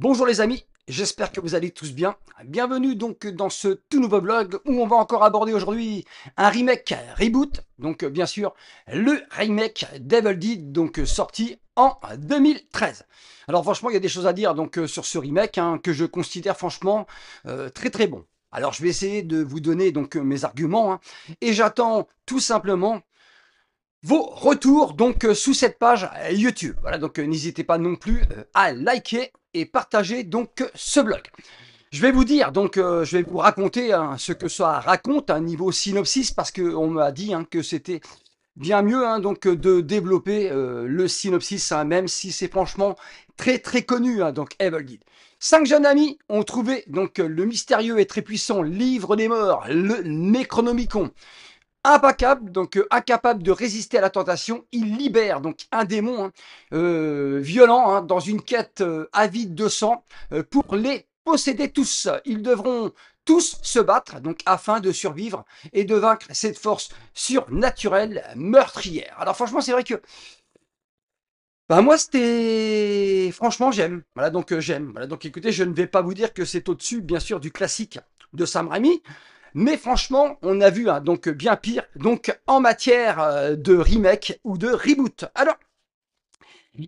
Bonjour les amis, j'espère que vous allez tous bien. Bienvenue donc dans ce tout nouveau vlog où on va encore aborder aujourd'hui un remake reboot. Donc bien sûr le remake d'Evil Dead donc sorti en 2013. Alors franchement il y a des choses à dire donc sur ce remake que je considère franchement très bon. Alors je vais essayer de vous donner donc mes arguments et j'attends tout simplement vos retours donc sous cette page YouTube. Voilà, donc n'hésitez pas non plus à liker et partager donc ce blog. Je vais vous dire, donc je vais vous raconter ce que ça raconte à niveau synopsis parce qu'on m'a dit que c'était bien mieux donc de développer le synopsis, même si c'est franchement très connu, donc Evil Dead. 5 jeunes amis ont trouvé donc le mystérieux et très puissant livre des morts, le Necronomicon. Implacable, donc incapable de résister à la tentation, il libère donc un démon violent dans une quête avide de sang pour les posséder tous. Ils devront tous se battre donc afin de survivre et de vaincre cette force surnaturelle meurtrière. Alors franchement, c'est vrai que moi c'était franchement j'aime. Voilà donc j'aime. Voilà donc écoutez, je ne vais pas vous dire que c'est au-dessus bien sûr du classique de Sam Raimi. Mais franchement, on a vu donc bien pire donc en matière de remake ou de reboot. Alors,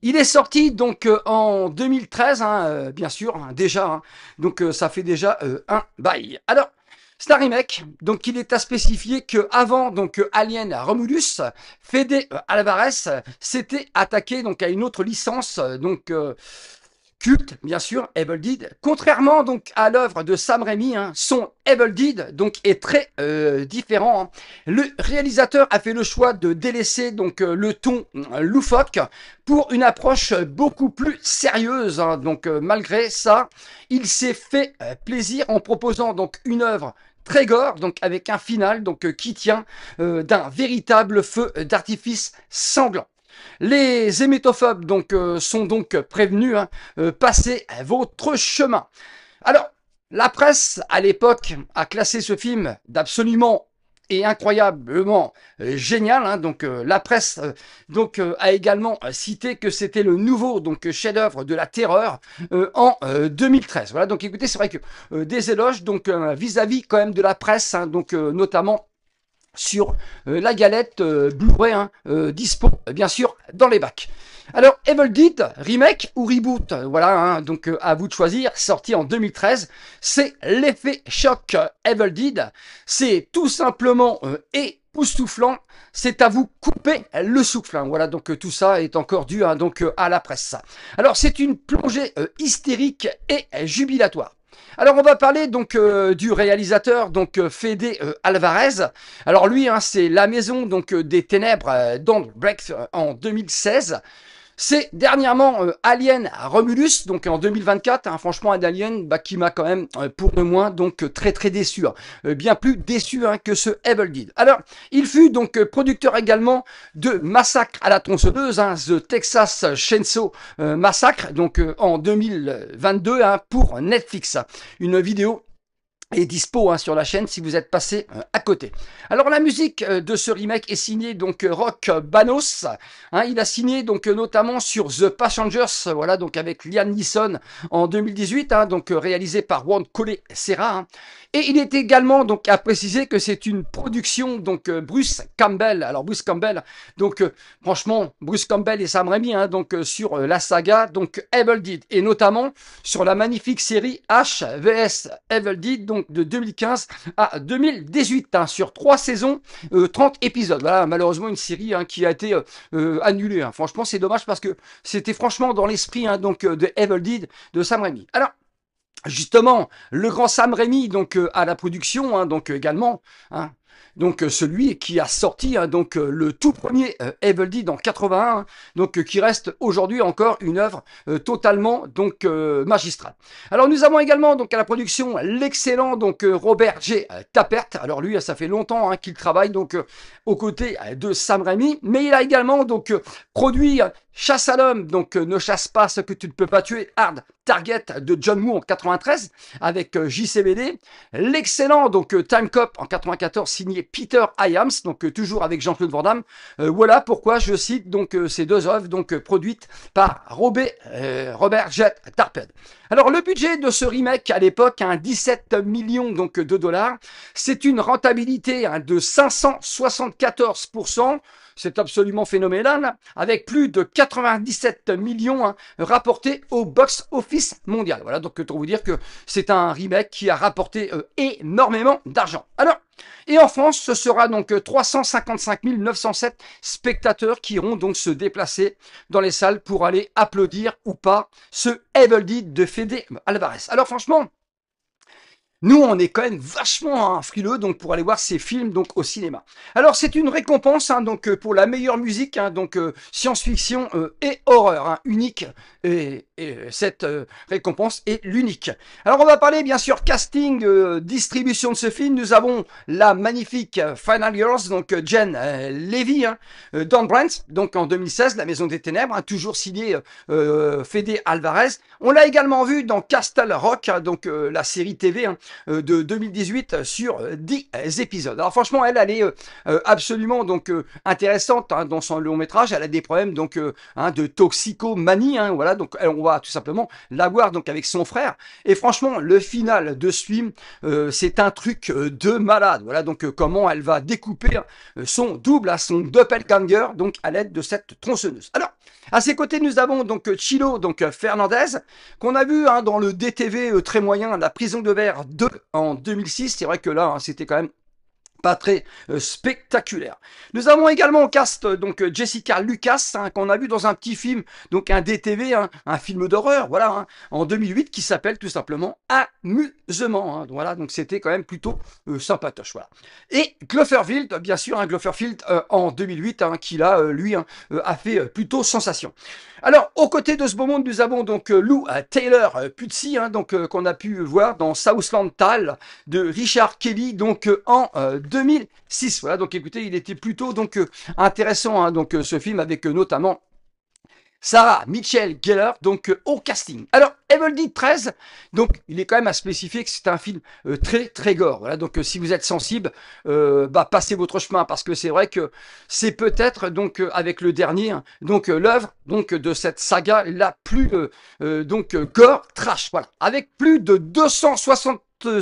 il est sorti donc en 2013, bien sûr, déjà. Donc ça fait déjà un bail. Alors, c'est un remake, donc il est à spécifier que avant donc Alien Romulus, Fede Alvarez s'était attaqué donc à une autre licence donc culte, bien sûr, Evil Dead. Contrairement donc à l'œuvre de Sam Raimi, son Evil Dead donc est très différent. Le réalisateur a fait le choix de délaisser donc le ton loufoque pour une approche beaucoup plus sérieuse. Donc malgré ça, il s'est fait plaisir en proposant donc une œuvre très gore, donc avec un final donc qui tient d'un véritable feu d'artifice sanglant. Les hémétophobes donc sont donc prévenus, passez votre chemin. Alors, la presse à l'époque a classé ce film d'absolument et incroyablement génial. Donc la presse donc a également cité que c'était le nouveau donc chef-d'œuvre de la terreur en 2013. Voilà, donc écoutez, c'est vrai que des éloges donc vis-à-vis quand même de la presse, donc notamment sur la galette Blu-ray dispo bien sûr dans les bacs. Alors Evil Dead remake ou reboot, voilà donc à vous de choisir. Sorti en 2013, c'est l'effet choc Evil Dead. C'est tout simplement époustouflant. C'est à vous couper le souffle. Voilà, donc tout ça est encore dû donc à la presse. Alors c'est une plongée hystérique et jubilatoire. Alors on va parler donc du réalisateur donc Fede Alvarez. Alors lui c'est la maison donc des ténèbres Don't Break en 2016. C'est dernièrement Alien Romulus, donc en 2024, franchement un Alien qui m'a quand même pour le moins donc très déçu, bien plus déçu que ce Evil Dead. Alors il fut donc producteur également de Massacre à la tronçonneuse, The Texas Chainsaw Massacre, donc en 2022 pour Netflix. Une vidéo est dispo sur la chaîne si vous êtes passé à côté. Alors la musique de ce remake est signée donc Rock Banos. Il a signé donc notamment sur The Passengers, voilà donc avec Liam Neeson en 2018, donc réalisé par Juan Cole Serra. Et il est également donc à préciser que c'est une production donc Bruce Campbell. Alors Bruce Campbell, donc franchement Bruce Campbell et Sam Raimi donc sur la saga donc Evil Dead et notamment sur la magnifique série H vs Evil Dead donc de 2015 à 2018 sur 3 saisons, 30 épisodes. Voilà, malheureusement une série qui a été annulée. Franchement, c'est dommage parce que c'était franchement dans l'esprit donc de Evil Dead de Sam Raimi. Alors justement, le grand Sam Raimi donc à la production, donc également. Donc celui qui a sorti donc le tout premier Evil Dead en 81, donc qui reste aujourd'hui encore une œuvre totalement donc magistrale. Alors nous avons également donc à la production l'excellent donc Robert J. Tappert. Alors lui ça fait longtemps qu'il travaille donc aux côtés de Sam Raimi, mais il a également donc produit Chasse à l'homme, donc ne chasse pas ce que tu ne peux pas tuer, Hard Target de John Woo en 93 avec JCVD, l'excellent donc Time Cop en 94 signé Peter Hyams, donc toujours avec Jean-Claude Van Damme. Voilà pourquoi je cite donc ces deux œuvres, donc produites par Robert Jet Tarped. Alors le budget de ce remake à l'époque, 17 millions donc de dollars, c'est une rentabilité de 574%. C'est absolument phénoménal, avec plus de 97 millions rapportés au box-office mondial. Voilà, donc pour vous dire que c'est un remake qui a rapporté énormément d'argent. Alors, et en France, ce sera donc 355 907 spectateurs qui iront donc se déplacer dans les salles pour aller applaudir ou pas ce Evil Dead de Fede Alvarez. Alors franchement, nous, on est quand même vachement frileux donc pour aller voir ces films donc au cinéma. Alors c'est une récompense donc pour la meilleure musique donc science-fiction et horreur unique et cette récompense est l'unique. Alors on va parler bien sûr casting, distribution de ce film. Nous avons la magnifique Final Girls donc Jen Levy, Don Brandt donc en 2016 La Maison des Ténèbres, toujours signé Fede Alvarez. On l'a également vu dans Castle Rock donc la série TV de 2018 sur 10 épisodes. Alors franchement, elle est absolument donc intéressante dans son long métrage. Elle a des problèmes donc de toxicomanie. Voilà, donc on va tout simplement la voir donc avec son frère. Et franchement, le final de ce film, c'est un truc de malade. Voilà, donc comment elle va découper son double, son doppelganger, donc à l'aide de cette tronçonneuse. Alors, à ses côtés, nous avons donc Chilo donc Fernandez, qu'on a vu dans le DTV très moyen, La Prison de Verre 2 en 2006. C'est vrai que là, c'était quand même pas très spectaculaire. Nous avons également au cast donc Jessica Lucas qu'on a vu dans un petit film, donc un DTV, un film d'horreur, voilà, en 2008 qui s'appelle tout simplement Amusement. Voilà, donc c'était quand même plutôt sympatoche, voilà. Et Cloverfield, bien sûr, Cloverfield en 2008, qui là, lui, a fait plutôt sensation. Alors, aux côtés de ce beau monde, nous avons donc Lou Taylor Puzzi, donc qu'on a pu voir dans Southland Tale de Richard Kelly, donc en 2006. Voilà, donc écoutez, il était plutôt donc intéressant, donc ce film avec notamment Sarah Michelle Gellar, donc au casting. Alors, Evil Dead 13, donc il est quand même à spécifier que c'est un film très très gore. Voilà, donc si vous êtes sensible, passez votre chemin parce que c'est vrai que c'est peut-être donc avec le dernier, donc l'œuvre donc de cette saga la plus donc gore trash. Voilà, avec plus de 260 000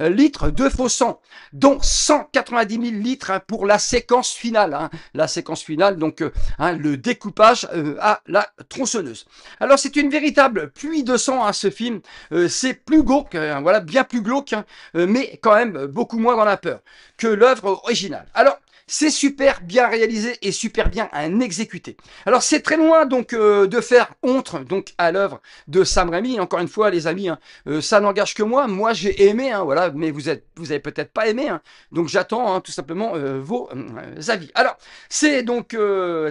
litres de faux sang, dont 190 000 litres pour la séquence finale. La séquence finale, donc le découpage à la tronçonneuse. Alors c'est une véritable pluie de sang ce film. C'est plus glauque, voilà, bien plus glauque, mais quand même beaucoup moins dans la peur que l'œuvre originale. Alors c'est super bien réalisé et super bien exécuté. Alors c'est très loin donc de faire honte donc à l'œuvre de Sam Raimi. Encore une fois les amis, ça n'engage que moi. Moi j'ai aimé, voilà, mais vous avez peut-être pas aimé. Donc j'attends tout simplement vos avis. Alors c'est donc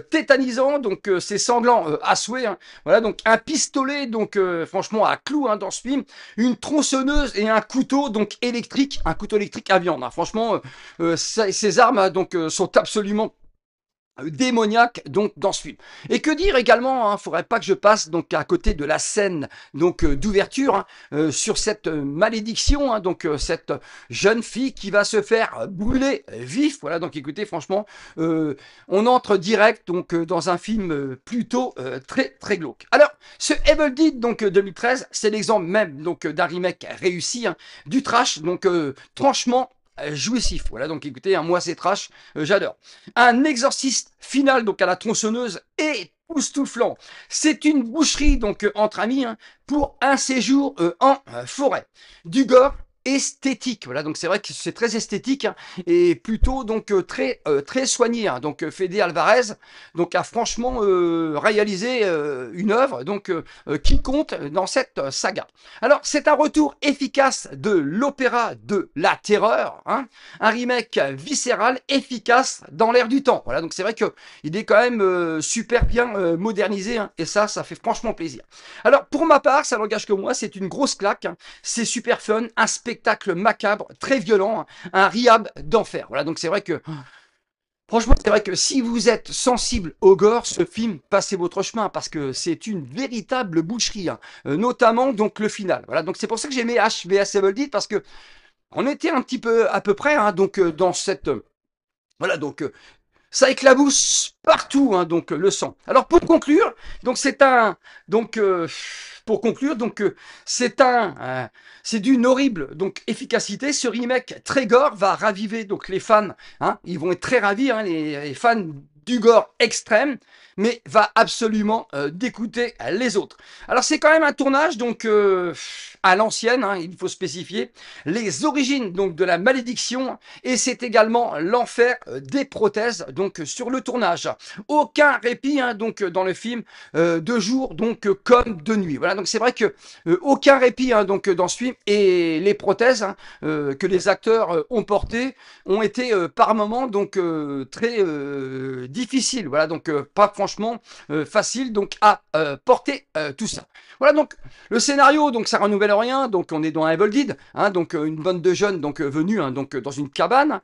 tétanisant, donc c'est sanglant à souhait. Voilà, donc un pistolet donc franchement à clous dans ce film, une tronçonneuse et un couteau donc électrique, un couteau électrique à viande. Franchement ces armes donc sont absolument démoniaque donc dans ce film. Et que dire également, faudrait pas que je passe donc à côté de la scène donc d'ouverture sur cette malédiction, donc cette jeune fille qui va se faire brûler vif. Voilà, donc écoutez, franchement, on entre direct donc dans un film plutôt très très glauque. Alors, ce Evil Dead donc 2013, c'est l'exemple même donc d'un remake réussi du trash, donc franchement jouissif. Voilà, donc écoutez, moi c'est trash, j'adore. Un exorciste final donc à la tronçonneuse époustouflant. C'est une boucherie donc entre amis pour un séjour en forêt. Du gore esthétique. Voilà, donc c'est vrai que c'est très esthétique et plutôt donc très très soigné. Donc Fede Alvarez donc a franchement réalisé une œuvre donc qui compte dans cette saga. Alors c'est un retour efficace de l'opéra de la terreur, un remake viscéral efficace dans l'air du temps. Voilà, donc c'est vrai que il est quand même super bien modernisé et ça fait franchement plaisir. Alors pour ma part, ça n'engage que moi, c'est une grosse claque, c'est super fun, un spectacle macabre, très violent, un riab d'enfer. Voilà, donc c'est vrai que franchement, c'est vrai que si vous êtes sensible au gore, ce film, passez votre chemin parce que c'est une véritable boucherie, notamment donc le final. Voilà, donc c'est pour ça que j'ai aimé HVS Evil Dead parce que On était un petit peu à peu près hein, donc dans cette voilà donc ça éclabousse partout hein, donc le sang. Alors pour conclure, donc c'est un donc pour conclure donc c'est un c'est d'une horrible donc efficacité. Ce remake très gore va raviver donc les fans. Hein, ils vont être très ravis hein, les fans du gore extrême, mais va absolument dégoûter les autres. Alors c'est quand même un tournage donc à l'ancienne, hein, il faut spécifier les origines donc de la malédiction et c'est également l'enfer des prothèses donc sur le tournage. Aucun répit hein, donc dans le film de jour donc comme de nuit. Voilà donc c'est vrai que aucun répit hein, donc dans ce film et les prothèses hein, que les acteurs ont portées ont été par moments donc très difficiles. Voilà donc pas franchement facile donc à porter tout ça. Voilà donc le scénario donc ça renouvelle rien donc on est dans Evil Dead hein, donc une bande de jeunes donc venus hein, donc dans une cabane.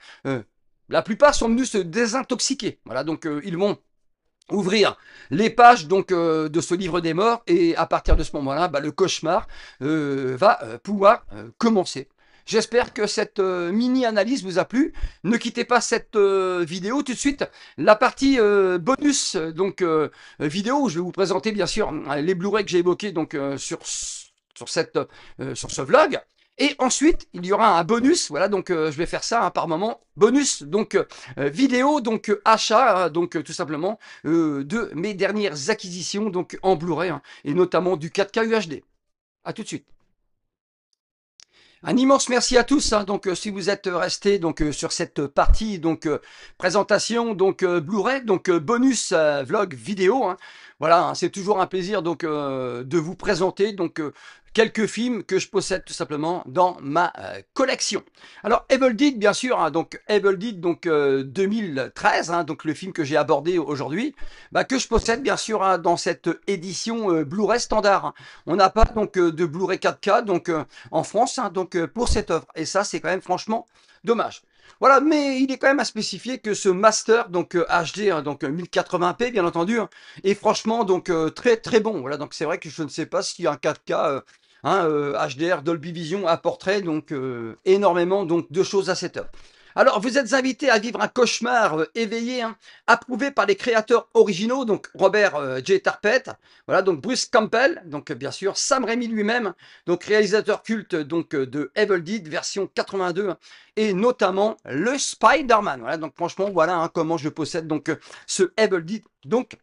La plupart sont venus se désintoxiquer. Voilà donc ils vont ouvrir les pages donc de ce livre des morts et à partir de ce moment-là, bah, le cauchemar va pouvoir commencer. J'espère que cette mini-analyse vous a plu. Ne quittez pas cette vidéo tout de suite. La partie bonus donc vidéo où je vais vous présenter bien sûr les Blu-ray que j'ai évoqués donc sur ce vlog. Et ensuite, il y aura un bonus, voilà, donc je vais faire ça hein, par moment. Bonus, donc vidéo, donc achat, hein, donc tout simplement de mes dernières acquisitions donc en Blu-ray hein, et notamment du 4K UHD. À tout de suite. Un immense merci à tous. Hein, donc, si vous êtes restés donc sur cette partie donc présentation donc Blu-ray donc bonus vlog vidéo. Hein, voilà, hein, c'est toujours un plaisir donc de vous présenter donc quelques films que je possède tout simplement dans ma collection. Alors Evil Dead bien sûr, hein, donc Evil Dead donc 2013, hein, donc le film que j'ai abordé aujourd'hui, bah, que je possède bien sûr hein, dans cette édition Blu-ray standard. Hein. On n'a pas donc de Blu-ray 4K donc en France hein, donc pour cette œuvre et ça c'est quand même franchement dommage. Voilà, mais il est quand même à spécifier que ce master donc HD hein, donc 1080p bien entendu hein, est franchement donc très très bon. Voilà, donc c'est vrai que je ne sais pas s'il y a un 4K hein, HDR Dolby Vision apporterait donc énormément donc de choses à cette œuvre. Alors, vous êtes invité à vivre un cauchemar éveillé, hein, approuvé par les créateurs originaux, donc Robert J. Tarpet, voilà, donc Bruce Campbell, donc bien sûr Sam Raimi lui-même, donc réalisateur culte donc de Evil Dead version 82, hein, et notamment le Spider-Man. Voilà, donc franchement, voilà hein, comment je possède donc ce Evil Dead donc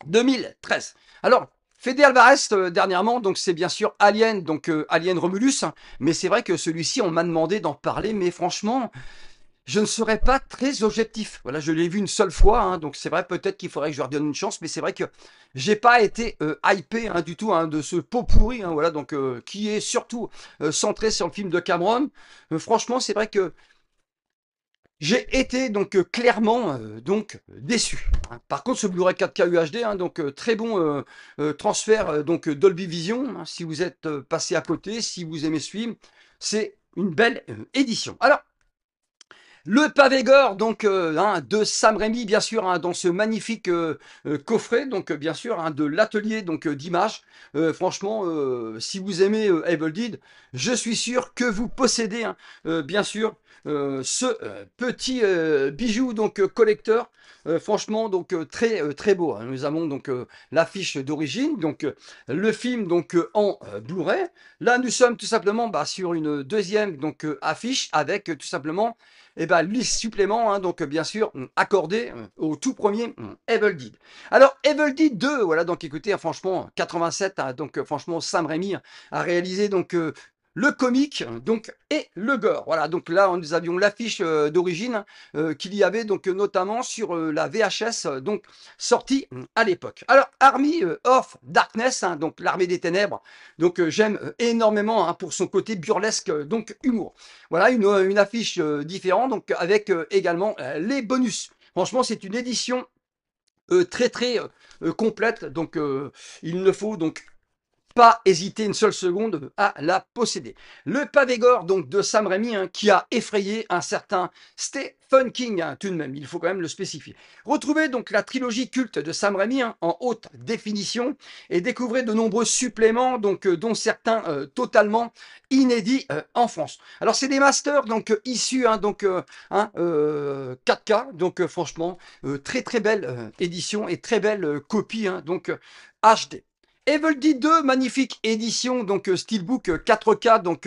2013. Alors, Fede Alvarez dernièrement, donc c'est bien sûr Alien, donc Alien Romulus, hein, mais c'est vrai que celui-ci on m'a demandé d'en parler, mais franchement, je ne serais pas très objectif. Voilà, je l'ai vu une seule fois, hein, donc c'est vrai peut-être qu'il faudrait que je leur donne une chance, mais c'est vrai que j'ai pas été hypé hein, du tout hein, de ce pot pourri, hein, voilà, donc qui est surtout centré sur le film de Cameron. Franchement, c'est vrai que j'ai été donc clairement donc déçu. Hein. Par contre, ce Blu-ray 4K UHD, hein, donc très bon transfert donc Dolby Vision. Hein, si vous êtes passé à côté, si vous aimez ce film, c'est une belle édition. Alors. Le pavé gore donc hein, de Sam Raimi bien sûr hein, dans ce magnifique coffret donc bien sûr hein, de l'atelier donc d'images. Franchement si vous aimez Evil Dead, je suis sûr que vous possédez hein, bien sûr ce petit bijou donc collecteur. Franchement donc très très beau. Hein. Nous avons donc l'affiche d'origine donc le film donc en Blu-ray. Là nous sommes tout simplement bah, sur une deuxième donc affiche avec tout simplement et ben, lui supplément, hein, donc bien sûr, accordé au tout premier Evil Dead. Alors, Evil Dead 2, voilà, donc écoutez, hein, franchement, 87, hein, donc franchement, Sam Raimi a réalisé donc le comique donc et le gore. Voilà, donc là nous avions l'affiche d'origine qu'il y avait donc notamment sur la VHS donc sortie à l'époque. Alors Army of Darkness, hein, donc l'armée des ténèbres. Donc j'aime énormément hein, pour son côté burlesque donc humour. Voilà une affiche différente donc avec également les bonus. Franchement, c'est une édition très très complète. Donc il ne faut donc pas hésiter une seule seconde à la posséder. Le pavé gore donc de Sam Raimi hein, qui a effrayé un certain Stephen King tout de même, il faut quand même le spécifier. Retrouvez donc la trilogie culte de Sam Raimi en haute définition et découvrez de nombreux suppléments donc dont certains totalement inédits en France. Alors c'est des masters donc issus 4K donc franchement très très belle édition et très belle copie donc HD. Evil Dead 2, magnifique édition, donc Steelbook 4K, donc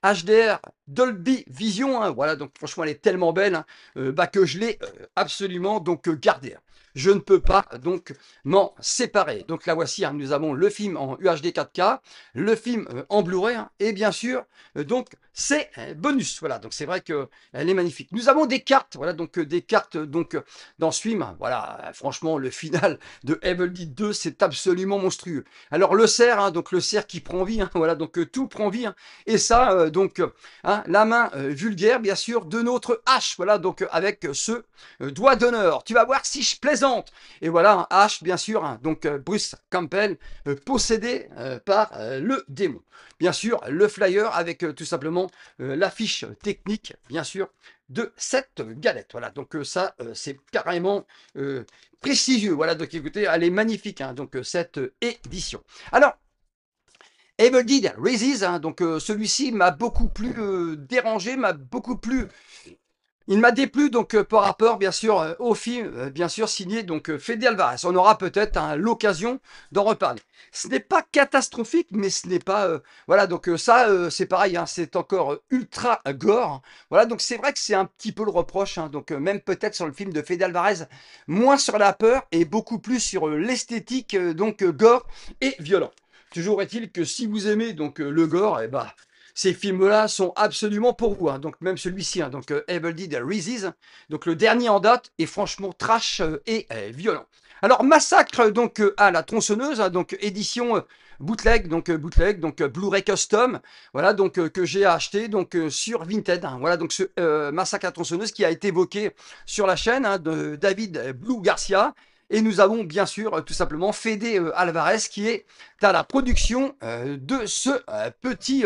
HDR Dolby Vision, hein, voilà, donc franchement elle est tellement belle que je l'ai absolument donc gardée. Je ne peux pas donc m'en séparer. Donc là voici, hein, nous avons le film en UHD 4K, le film en Blu-ray et bien sûr donc c'est bonus. Voilà, donc c'est vrai que elle est magnifique. Nous avons des cartes, voilà, donc des cartes donc dans ce film. Voilà, franchement le final de Evil Dead 2 c'est absolument monstrueux. Alors le cerf, hein, donc le cerf qui prend vie, hein, voilà, donc tout prend vie, hein, et ça, la main vulgaire, bien sûr, de notre H, voilà, donc avec ce doigt d'honneur. Tu vas voir si je plaisante. Et voilà, un H, bien sûr, hein, donc Bruce Campbell, possédé par le démon. Bien sûr, le flyer avec tout simplement la fiche technique, bien sûr, de cette galette. Voilà, donc ça, c'est carrément prestigieux. Voilà, donc écoutez, elle est magnifique, hein, donc cette édition. Alors, Evil Dead Rises, hein, donc celui-ci m'a beaucoup plus dérangé, m'a beaucoup plus... Il m'a déplu donc par rapport bien sûr au film, bien sûr signé donc Fede Alvarez. On aura peut-être hein, l'occasion d'en reparler. Ce n'est pas catastrophique, mais ce n'est pas voilà donc ça c'est pareil, hein, c'est encore ultra gore. Voilà donc c'est vrai que c'est un petit peu le reproche, hein, donc même peut-être sur le film de Fede Alvarez, moins sur la peur et beaucoup plus sur l'esthétique donc gore et violent. Toujours est-il que si vous aimez donc le gore, et bah ces films-là sont absolument pour vous, hein. Donc même celui-ci, hein, donc Evil Dead Rises, donc le dernier en date est franchement trash et violent. Alors Massacre donc à la tronçonneuse, hein, donc édition bootleg, donc Blu-ray custom, voilà donc que j'ai acheté donc sur Vinted, hein. Voilà donc ce Massacre à la tronçonneuse qui a été évoqué sur la chaîne hein, de David Blue Garcia. Et nous avons bien sûr tout simplement Fede Alvarez qui est à la production de ce petit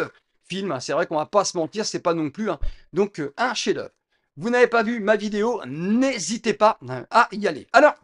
film. C'est vrai qu'on va pas se mentir, c'est pas non plus donc un chef-d'œuvre. Vous n'avez pas vu ma vidéo, n'hésitez pas à y aller. Alors,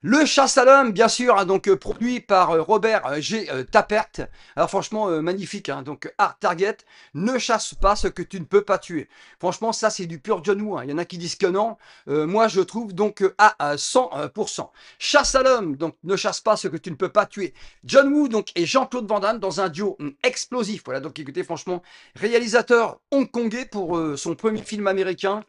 le Chasse à l'homme, bien sûr, hein, donc produit par Robert G. Tappert. Alors franchement, magnifique. Hein, donc Art Target, ne chasse pas ce que tu ne peux pas tuer. Franchement, ça c'est du pur John Woo. Hein. Il y en a qui disent que non. Moi, je trouve donc à 100%. Chasse à l'homme, donc ne chasse pas ce que tu ne peux pas tuer. John Woo donc et Jean-Claude Van Damme dans un duo explosif. Voilà, donc écoutez, franchement, réalisateur hongkongais pour son premier film américain.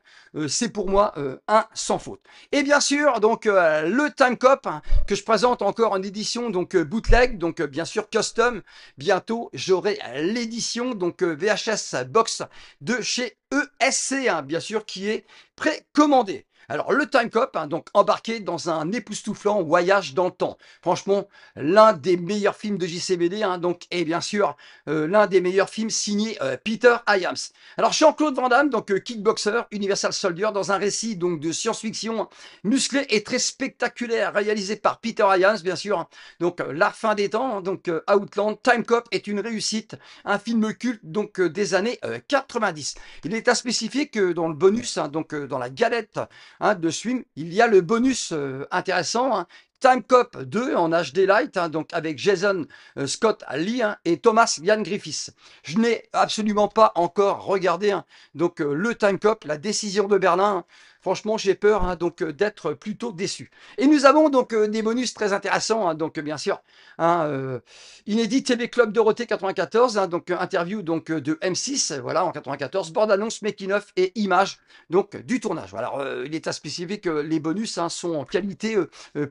C'est pour moi un sans faute. Et bien sûr, donc le Time Cop hein, que je présente encore en édition donc bootleg, donc bien sûr custom. Bientôt, j'aurai l'édition donc VHS box de chez ESC, hein, bien sûr, qui est précommandée. Alors le Time Cop, hein, donc embarqué dans un époustouflant voyage dans le temps. Franchement, l'un des meilleurs films de JCVD, hein, donc et bien sûr l'un des meilleurs films signés Peter Hyams. Alors Jean-Claude Van Damme, donc kickboxer, Universal Soldier, dans un récit donc de science-fiction musclé et très spectaculaire, réalisé par Peter Hyams, bien sûr. Donc la fin des temps, hein, donc Outland, Time Cop est une réussite, un film culte donc des années 90. Il est à spécifier que dans le bonus, hein, donc dans la galette hein, de ce film, il y a le bonus intéressant, hein, Time Cop 2 en HD Light, hein, donc avec Jason Scott Lee hein, et Thomas Ian Griffiths. Je n'ai absolument pas encore regardé hein, donc le Time Cop, la décision de Berlin. Hein. Franchement, j'ai peur hein, donc d'être plutôt déçu. Et nous avons donc des bonus très intéressants, hein, donc bien sûr, hein, inédit TV Club Dorothée 94, hein, donc interview donc de M6, voilà en 94, bande annonce, making of et images donc du tournage. Alors il est à spécifier que les bonus hein, sont en qualité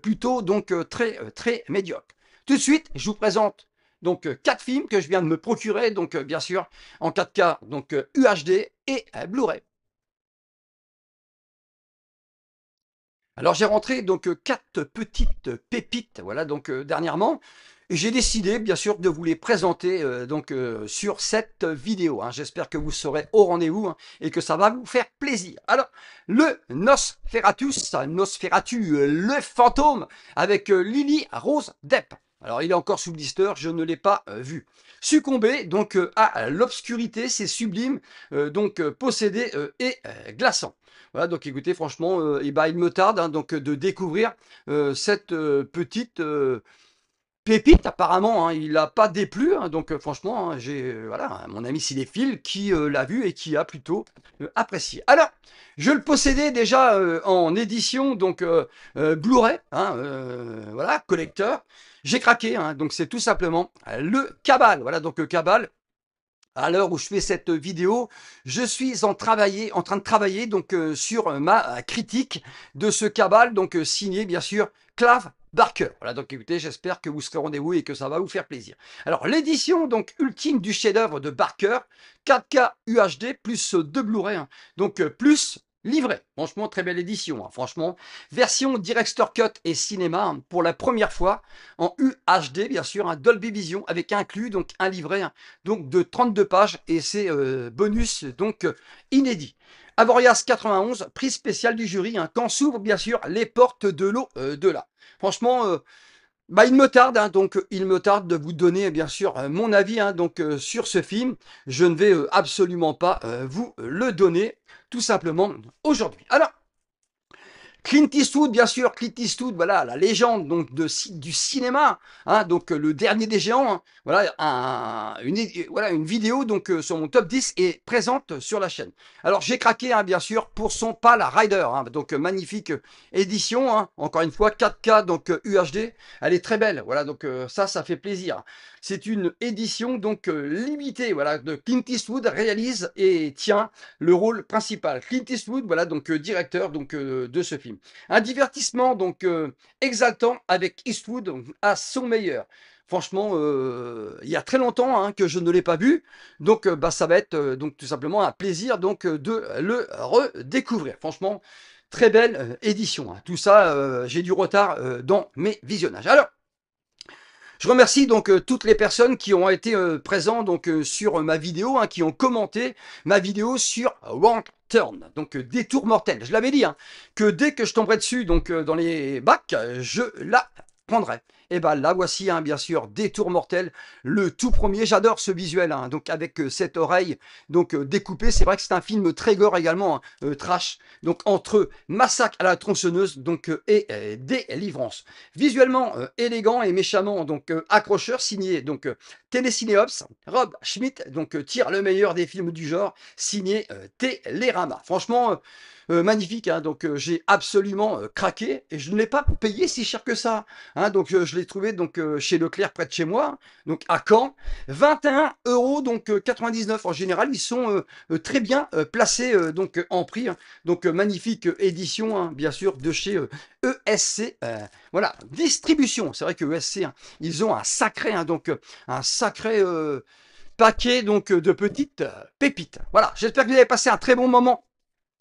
plutôt donc très médiocre. Tout de suite, je vous présente donc 4 films que je viens de me procurer, donc bien sûr en 4K, donc UHD et Blu-ray. Alors j'ai rentré donc 4 petites pépites, voilà donc dernièrement. Et j'ai décidé bien sûr de vous les présenter donc sur cette vidéo. Hein. J'espère que vous serez au rendez-vous hein, et que ça va vous faire plaisir. Alors le Nosferatu, le fantôme avec Lily Rose Depp. Alors, il est encore sous blister, je ne l'ai pas vu. Succomber donc à l'obscurité, c'est sublime, possédé et glaçant. Voilà, donc écoutez, franchement, et ben, il me tarde hein, donc de découvrir cette petite pépite. Apparemment, hein, il n'a pas déplu, hein, donc franchement, hein, j'ai voilà, mon ami cinéphile qui l'a vu et qui a plutôt apprécié. Alors, je le possédais déjà en édition donc Blu-ray, hein, voilà, collecteur. J'ai craqué, hein, donc c'est tout simplement le Cabal. Voilà, donc Cabal. À l'heure où je fais cette vidéo, je suis en train de travailler donc sur ma critique de ce Cabal, donc signé bien sûr Clive Barker. Voilà, donc écoutez, j'espère que vous serez au rendez-vous et que ça va vous faire plaisir. Alors, l'édition donc ultime du chef-d'œuvre de Barker, 4K UHD plus 2 Blu-ray, hein, donc plus livret. Franchement, très belle édition. Hein, franchement, version Director's Cut et cinéma hein, pour la première fois en UHD, bien sûr, un Dolby Vision avec inclus donc un livret hein, donc de 32 pages et c'est bonus donc inédit. Avoriaz 91, prix spécial du jury, hein, quand s'ouvrent bien sûr les portes de l'au-delà. Franchement, bah, il me tarde, hein, donc il me tarde de vous donner bien sûr mon avis hein, donc sur ce film. Je ne vais absolument pas vous le donner tout simplement aujourd'hui. Alors, Clint Eastwood, bien sûr, Clint Eastwood, voilà, la légende donc du cinéma, hein, donc le dernier des géants, hein, voilà, voilà, une vidéo donc sur mon top 10 est présente sur la chaîne. Alors j'ai craqué, hein, bien sûr, pour son Pale Rider, hein, donc magnifique édition, hein, encore une fois 4K donc UHD, elle est très belle, voilà, donc ça fait plaisir. C'est une édition donc limitée, voilà, de Clint Eastwood réalise et tient le rôle principal. Clint Eastwood, voilà, donc directeur donc de ce film. Un divertissement donc exaltant avec Eastwood à son meilleur. Franchement, il y a très longtemps hein, que je ne l'ai pas vu, donc bah, ça va être donc tout simplement un plaisir donc de le redécouvrir. Franchement, très belle édition. Hein. Tout ça, j'ai du retard dans mes visionnages. Alors, je remercie donc toutes les personnes qui ont été présentes donc sur ma vidéo, hein, qui ont commenté ma vidéo sur Wrong Turn, donc détour mortel. Je l'avais dit, hein, que dès que je tomberai dessus, donc dans les bacs, je la prendrai. Et ben là voici hein, bien sûr Détour mortel, le tout premier. J'adore ce visuel, hein, donc avec cette oreille donc découpée. C'est vrai que c'est un film très gore également, hein, trash. Donc entre massacre à la tronçonneuse donc et délivrance. Visuellement élégant et méchamment donc accrocheur, signé donc Télécinéops, Rob Schmidt donc tire le meilleur des films du genre, signé Télérama. Franchement magnifique, hein, donc j'ai absolument craqué et je ne l'ai pas payé si cher que ça. Hein, donc je l'ai trouvé donc chez Leclerc près de chez moi, donc à Caen, 21 euros donc 99. En général, ils sont très bien placés donc en prix. Hein, donc magnifique édition, hein, bien sûr, de chez ESC. Voilà, distribution. C'est vrai que ESC, hein, ils ont un sacré, hein, donc un sacré paquet donc de petites pépites. Voilà, j'espère que vous avez passé un très bon moment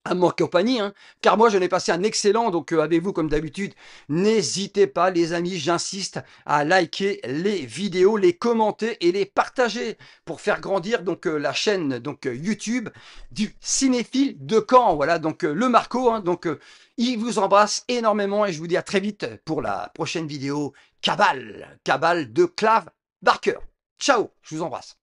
à ma compagnie, hein, car moi j'en ai passé un excellent, donc avec vous comme d'habitude, n'hésitez pas les amis, j'insiste à liker les vidéos, les commenter et les partager pour faire grandir donc la chaîne donc YouTube du cinéphile de Caen, voilà donc le Marco, hein, donc il vous embrasse énormément et je vous dis à très vite pour la prochaine vidéo Cabal, Cabal de Clive Barker. Ciao, je vous embrasse.